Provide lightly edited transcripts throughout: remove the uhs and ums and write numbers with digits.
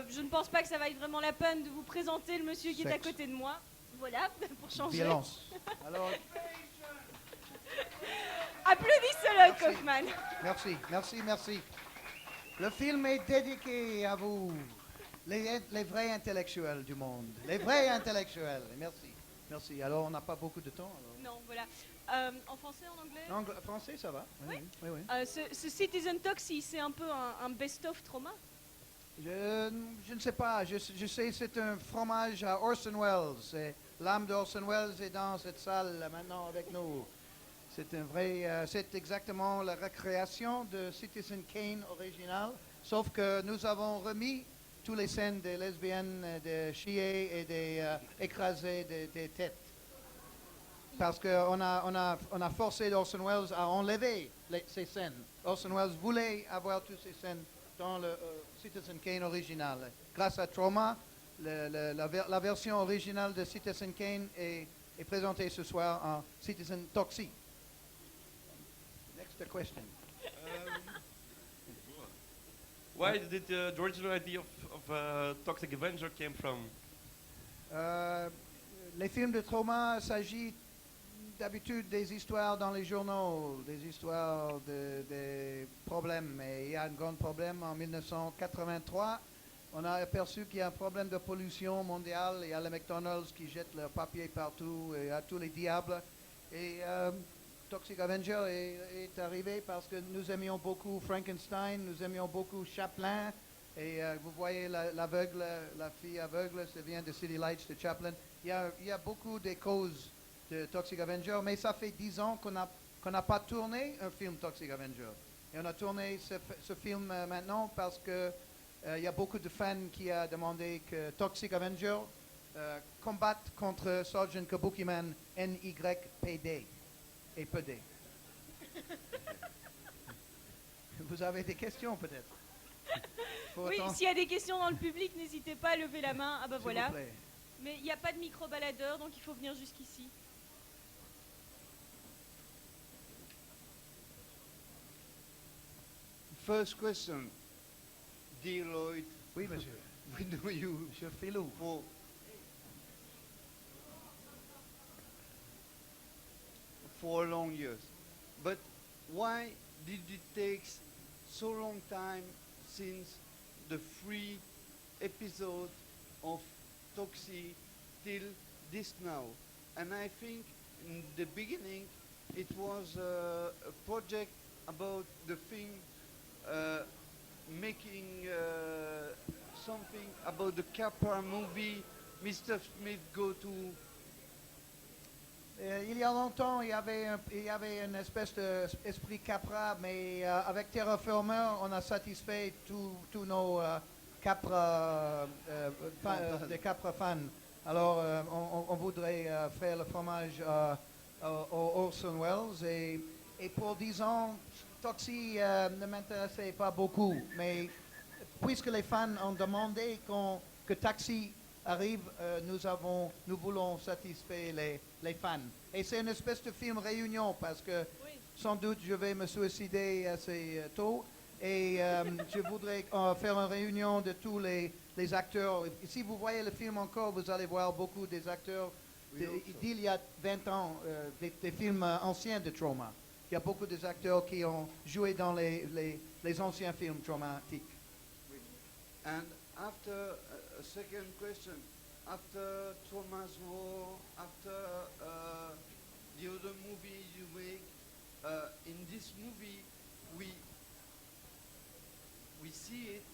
Je ne pense pas que ça vaille vraiment la peine de vous présenter le monsieur qui est à Sexe. côté de moi. Voilà, pour changer. Violence. Alors, Applaudissez-le, Kaufman. merci. Le film est dédié à vous, les vrais intellectuels du monde. Les vrais intellectuels. Merci. Alors, on n'a pas beaucoup de temps. Alors. Non, voilà. En français, en anglais En français, ça va. Oui. Ce Citizen Toxie, c'est un peu un best-of trauma. Je ne sais pas. Je sais c'est un fromage à Orson Welles. Et l'âme d'Orson Welles est dans cette salle maintenant avec nous. C'est exactement la recréation de Citizen Kane original, sauf que nous avons remis toutes les scènes des lesbiennes, des chiés et des écrasés des têtes. Parce qu'on a forcé Orson Welles à enlever ces scènes. Orson Welles voulait avoir toutes ces scènes dans le Citizen Kane original. Grâce à Trauma, la version originale de Citizen Kane est présentée ce soir en Citizen Toxie. Next question. Where did the original idea of Toxic Avenger came from? Les films de trauma s'agit d'habitude des histoires dans les journaux, des histoires des problèmes. Et il y a un grand problème en 1983. On a aperçu qu'il y a un problème de pollution mondiale. Il y a les McDonald's qui jettent leur papier partout, et à tous les diables. Et Toxic Avenger est arrivé parce que nous aimions beaucoup Frankenstein, nous aimions beaucoup Chaplin. Et vous voyez l'aveugle, la fille aveugle, ça vient de City Lights de Chaplin. Il y a beaucoup de causes de Toxic Avenger, mais ça fait 10 ans qu'on n'a pas tourné un film Toxic Avenger. Et on a tourné ce film maintenant parce que il y a beaucoup de fans qui ont demandé que Toxic Avenger combatte contre Sergeant Kabukiman NYPD et PD. Vous avez des questions peut-être? Oui, s'il y a des questions dans le public, n'hésitez pas à lever la main. Ah bah S'il voilà. vous plaît. Mais il n'y a pas de micro-baladeur, donc il faut venir jusqu'ici. First question, dear Lloyd. Oui, monsieur. We know you Monsieur Filou. for long years, but why did it take so long time since the 3 episode of Toxie till this now? And I think in the beginning it was a project about the thing making something about the Capra movie. Mr. Smith go to. Il y a longtemps, il y avait une espèce d'esprit Capra, mais avec Terra Firma, on a satisfait tous nos Capra, des Capra fans. Alors, on voudrait faire le fromage au Orson Welles. Et pour 10 ans, Toxie ne m'intéressait pas beaucoup. Mais puisque les fans ont demandé que Taxi arrive, nous voulons satisfaire les fans. Et c'est une espèce de film réunion parce que sans doute je vais me suicider assez tôt et je voudrais faire une réunion de tous les acteurs. Et si vous voyez le film encore, vous allez voir beaucoup des acteurs d'il y a 20 ans, des films anciens de Trauma. Il y a beaucoup des acteurs qui ont joué dans les anciens films traumatiques. And after a second question, after Thomas War, after the other movies you make, in this movie we see it,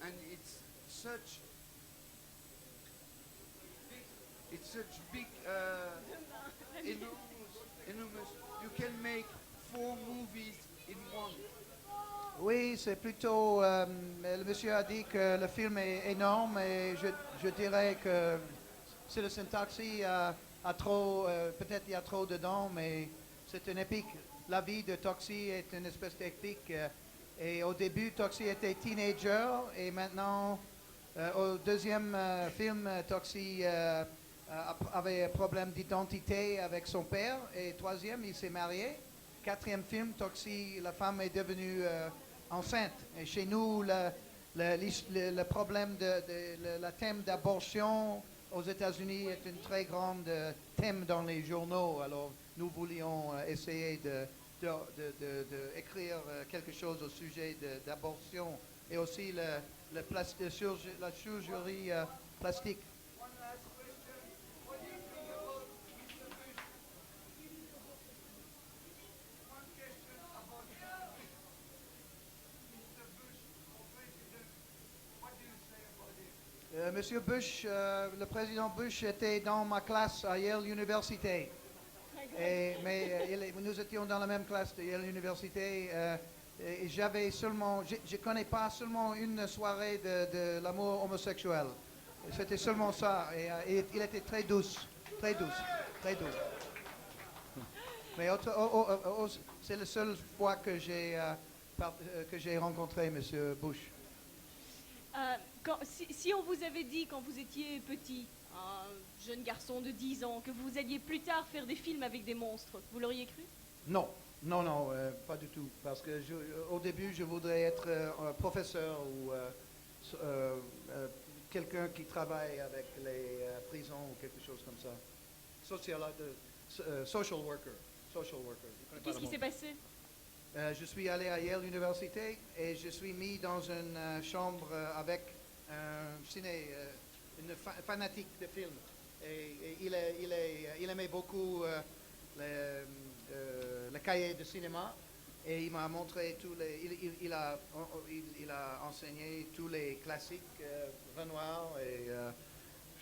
and it's such big, enormous. You can make 4 movies in one. Oui, c'est plutôt. Le monsieur a dit que le film est énorme et je dirais que Citizen Toxie a trop. Peut-être il y a trop dedans, mais c'est une épique. La vie de Toxie est une espèce d'épique. Et au début, Toxie était teenager et maintenant, au deuxième film, Toxie avait un problème d'identité avec son père. Et troisième, il s'est marié. Quatrième film, Toxie, la femme est devenue enceinte. Et chez nous, le problème le thème d'abortion aux États-Unis est un très grand thème dans les journaux. Alors, nous voulions essayer d'écrire quelque chose au sujet d'abortion et aussi la chirurgie plastique. One last question. What do you think about Mr. Bush? One question about Mr. Bush for president. What do you say about it? Monsieur Bush, le président Bush était dans ma classe à Yale University. Nous étions dans la même classe de Yale University. Et j'avais seulement, je connais pas seulement une soirée de l'amour homosexuel. C'était seulement ça. Et il était très douce, très douce, très douce. Mais c'est la seule fois que j'ai rencontré Monsieur Bush. Si on vous avait dit quand vous étiez petit, un jeune garçon de 10 ans, que vous alliez plus tard faire des films avec des monstres, vous l'auriez cru? Non, pas du tout. Parce que au début, je voudrais être un professeur ou quelqu'un qui travaille avec les prisons ou quelque chose comme ça. Social worker. Qu'est-ce qui s'est passé? Je suis allé à Yale University et je suis mis dans une chambre avec une fanatique de films. Et il aimait beaucoup le cahier de cinéma et il m'a montré tous les. Il a enseigné tous les classiques, Renoir et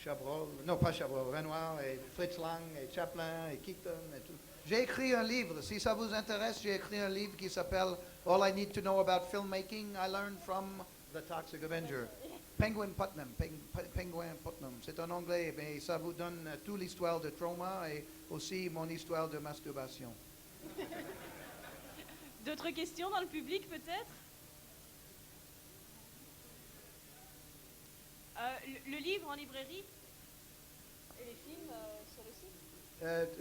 Chabrol. Non, pas Chabrol, Renoir et Fritz Lang et Chaplin et Keaton et tout. J'ai écrit un livre, si ça vous intéresse, j'ai écrit un livre qui s'appelle All I Need to Know About Filmmaking I Learned from the Toxic Avenger. Penguin Putnam. C'est en anglais, mais ça vous donne toute l'histoire de trauma et aussi mon histoire de masturbation. D'autres questions dans le public peut-être? Le livre en librairie? Et les films sur le site?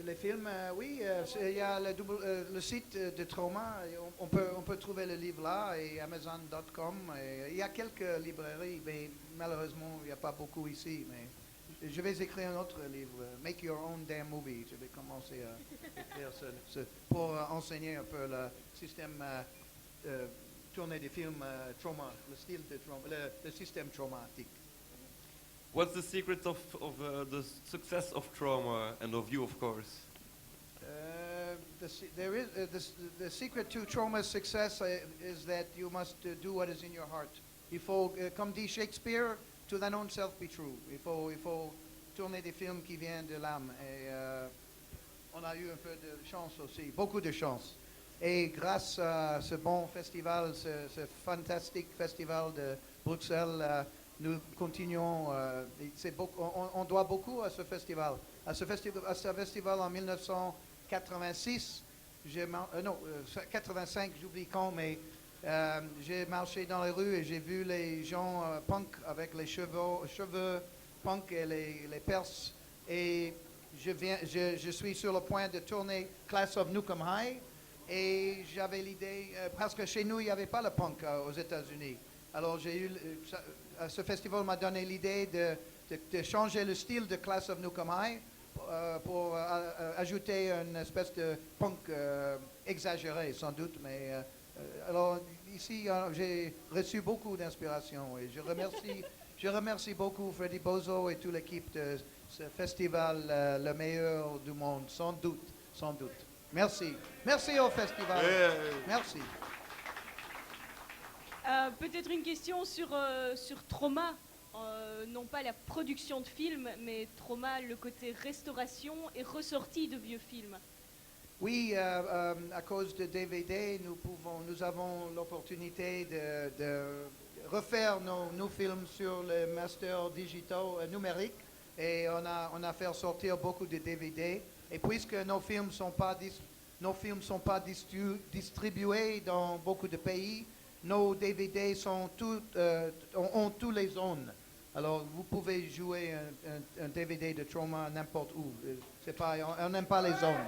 Les films, oui, il y a le site de Trauma, on peut trouver le livre là, et Amazon.com. Il y a quelques librairies, mais malheureusement, il n'y a pas beaucoup ici. Mais je vais écrire un autre livre, Make Your Own Damn Movie. Je vais commencer à écrire pour enseigner un peu le système tourner des films trauma, le style de trauma, le système traumatique. What's the secret of the success of Trauma and of you, of course? The secret to Trauma's success is that you must do what is in your heart. Il faut, comme dit Shakespeare, to thine own self be true. Il faut tourner des films qui viennent de l'âme. Et on a eu un peu de chance aussi, beaucoup de chance. Et grâce à ce bon festival, ce fantastique festival de Bruxelles, nous continuons. On doit beaucoup à ce festival. À ce festival en 1986, 85, j'oublie quand, mais j'ai marché dans les rues et j'ai vu les gens punk avec les cheveux punk et les perses. Et je suis sur le point de tourner Class of Nukem High. Et j'avais l'idée, parce que chez nous, il n'y avait pas le punk aux États-Unis. Alors, ce festival m'a donné l'idée de changer le style de Class of Nukem High pour ajouter une espèce de punk exagéré, sans doute. Mais alors, ici, j'ai reçu beaucoup d'inspiration et je remercie beaucoup Freddy Bozo et toute l'équipe de ce festival, le meilleur du monde, sans doute, sans doute. Merci. Merci au festival. Merci. Peut-être une question sur Trauma, non pas la production de films, mais Trauma, le côté restauration et ressortie de vieux films. Oui, à cause de DVD, nous avons l'opportunité de refaire nos films sur le master digital numérique et on a fait sortir beaucoup de DVD. Et puisque nos films sont pas distribués dans beaucoup de pays, nos DVD ont toutes les zones. Alors, vous pouvez jouer un DVD de Trauma n'importe où. On n'aime pas les zones.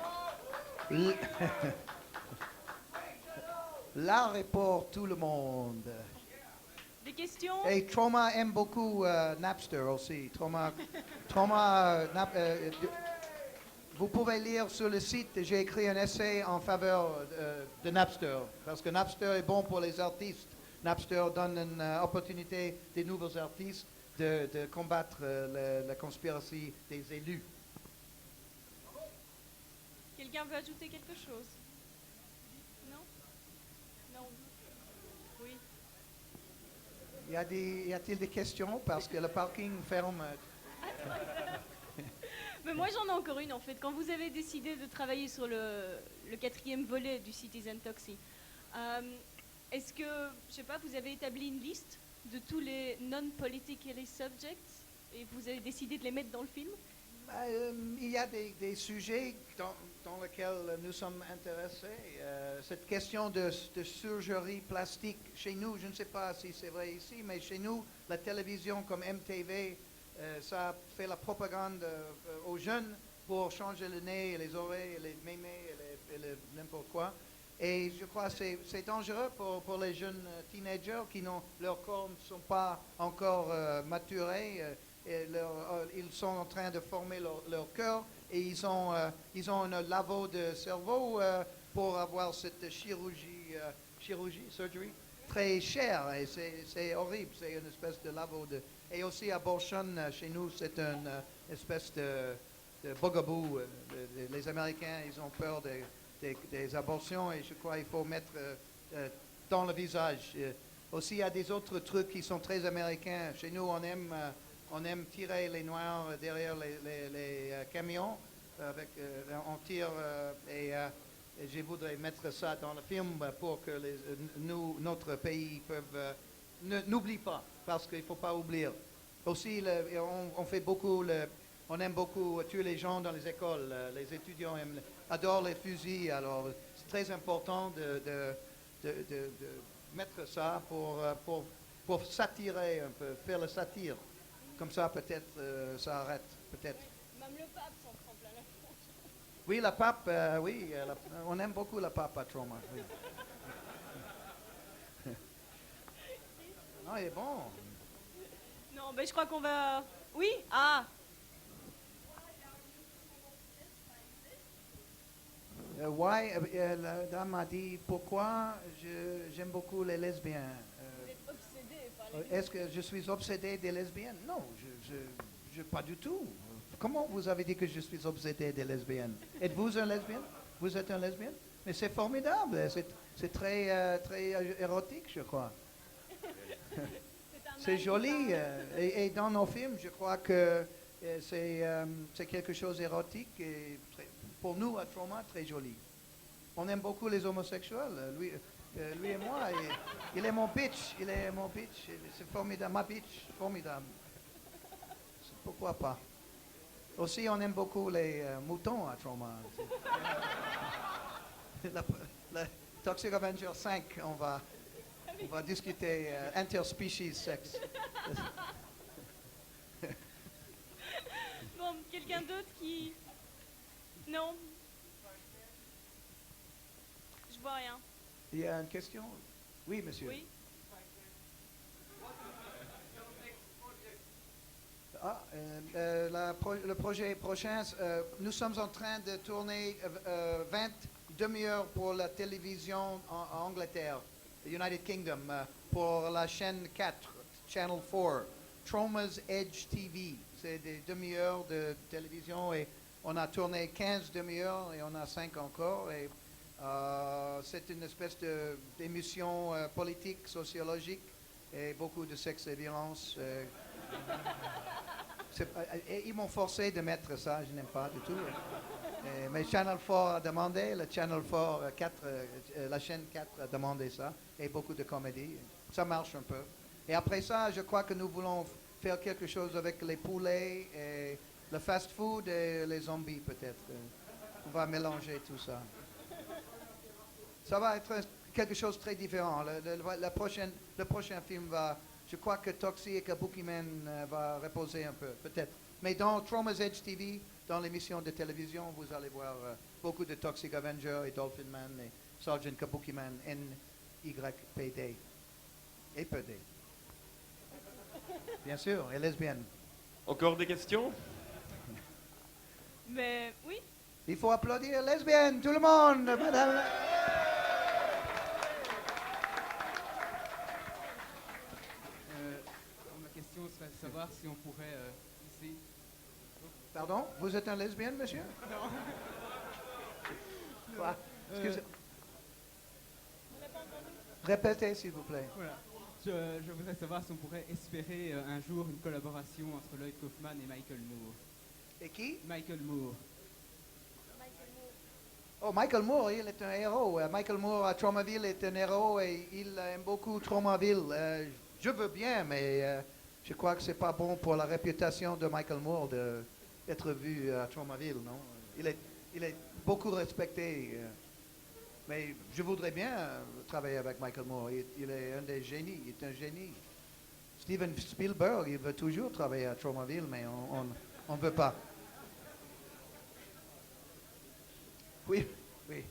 L'art est pour tout le monde. Des questions? Et Trauma aime beaucoup Napster aussi. Vous pouvez lire sur le site, j'ai écrit un essai en faveur de Napster, parce que Napster est bon pour les artistes. Napster donne une opportunité des nouveaux artistes de combattre la conspiration des élus. Quelqu'un veut ajouter quelque chose? Non? Non. Oui. Y a-t-il des questions? Parce que le parking ferme. Mais moi j'en ai encore une en fait. Quand vous avez décidé de travailler sur le quatrième volet du Citizen Toxie, est-ce que, je sais pas, vous avez établi une liste de tous les non-politically subjects et vous avez décidé de les mettre dans le film? Il y a des sujets dans lesquels nous sommes intéressés. Cette question de surgerie plastique, chez nous, je ne sais pas si c'est vrai ici, mais chez nous, la télévision comme MTV, ça fait la propagande aux jeunes pour changer le nez, et les oreilles, et les mémés, et n'importe quoi. Et je crois que c'est dangereux pour les jeunes teenagers qui leurs corps ne sont pas encore maturés. Ils sont en train de former leur cœur et ils ont un labo de cerveau pour avoir cette surgery, très chère et c'est horrible. C'est une espèce de labo de... Et aussi à Borchon, chez nous, c'est une espèce de bugaboo. Les Américains, ils ont peur des abortions et je crois qu'il faut mettre dans le visage. Aussi, il y a des autres trucs qui sont très américains. Chez nous, on aime tirer les Noirs derrière les camions. On tire et je voudrais mettre ça dans le film pour que notre pays n'oublie pas, parce qu'il ne faut pas oublier. Aussi, on aime beaucoup tuer les gens dans les écoles. Les étudiants adorent les fusils, alors c'est très important de mettre ça pour s'attirer un peu, faire le satire. Comme ça, peut-être, ça arrête, peut-être. Même le pape s'en prend plein la tronche. Oui, la pape, oui, on aime beaucoup la pape à Trauma. Oui. Non, il est bon. Non, ben je crois qu'on va... Oui? Ah! La dame a dit pourquoi j'aime beaucoup les lesbiens. Vous êtes obsédé par les... Est-ce que je suis obsédé des lesbiennes? Non, je pas du tout. Comment vous avez dit que je suis obsédé des lesbiennes? Êtes-vous un lesbien? Vous êtes un lesbien? Mais c'est formidable. C'est très, très érotique, je crois. C'est joli. Et dans nos films, je crois que c'est quelque chose d'érotique et pour nous, à Trauma, très joli. On aime beaucoup les homosexuels. Lui et moi, il est mon bitch. Il est mon bitch. C'est formidable. Ma bitch, formidable. Pourquoi pas? Aussi, on aime beaucoup les moutons à Trauma. La Toxic Avenger 5, on va discuter interspecies sexe. Bon, quelqu'un d'autre qui... Non? Je vois rien. Il y a une question? Oui, monsieur. Oui? Le projet prochain, nous sommes en train de tourner 20 demi-heures pour la télévision en Angleterre, United Kingdom, pour la chaîne 4, Channel 4, Trauma's Edge TV. C'est des demi-heures de télévision et on a tourné 15 demi-heures et on a 5 encore. Et c'est une espèce d'émission politique, sociologique et beaucoup de sexe et violence. Ils m'ont forcé de mettre ça, je n'aime pas du tout. Mais Channel 4 a demandé, le Channel 4, la chaîne 4 a demandé ça, et beaucoup de comédie. Ça marche un peu. Et après ça, je crois que nous voulons faire quelque chose avec les poulets, et le fast-food et les zombies peut-être. On va mélanger tout ça. Ça va être quelque chose de très différent. Le prochain film va... Je crois que Toxie et Kabuki Man va reposer un peu, peut-être. Mais dans Trauma's Edge TV, dans l'émission de télévision, vous allez voir beaucoup de Toxic Avenger et Dolphin Man et Sergeant Kabuki Man, NYPD et PD. bien sûr, et lesbienne. Encore des questions? Mais oui. Il faut applaudir lesbienne, tout le monde, madame. Ma question serait de savoir si on pourrait ici. Pardon, vous êtes un lesbienne, monsieur? Non. Quoi? Excusez. Répétez, s'il vous plaît. Voilà. Je voudrais savoir si on pourrait espérer un jour une collaboration entre Lloyd Kaufman et Michael Moore. Et qui? Michael Moore. Oh, Michael Moore, il est un héros. Michael Moore à Tromaville est un héros et il aime beaucoup Tromaville. Je veux bien, mais je crois que c'est pas bon pour la réputation de Michael Moore d'être vu à Tromaville, non? Il est beaucoup respecté. Mais je voudrais bien travailler avec Michael Moore. Il est un des génies. Il est un génie. Steven Spielberg, il veut toujours travailler à Tromaville, mais on ne veut pas. Oui, oui.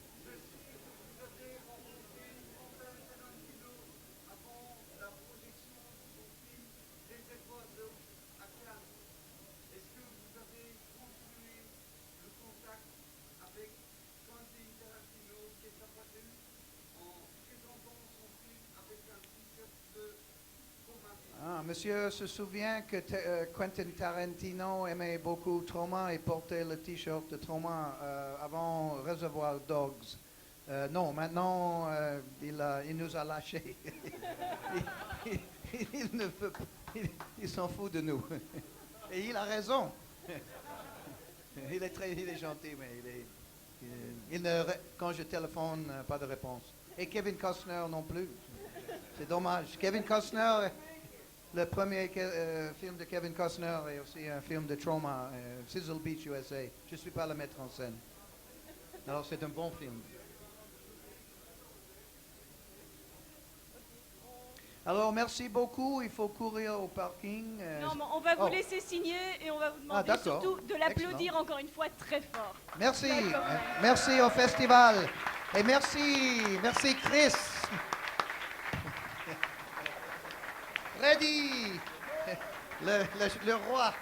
Ah, monsieur se souvient que Quentin Tarantino aimait beaucoup Troma et portait le t-shirt de Troma avant Reservoir Dogs. Non, maintenant il nous a lâchés. il ne veut pas- il s'en fout de nous. Et il a raison. Il est gentil, mais quand je téléphone, pas de réponse. Et Kevin Costner non plus. C'est dommage. Kevin Costner, le premier film de Kevin Costner est aussi un film de Troma, Sizzle Beach, USA. Je ne suis pas le mettre en scène. Alors c'est un bon film. Alors merci beaucoup. Il faut courir au parking. Non, mais on va vous oh. laisser signer et on va vous demander d'accord. surtout de l'applaudir Excellent. encore une fois très fort. Merci. D'accord. Merci au festival. Et merci Chris. Ready, le roi.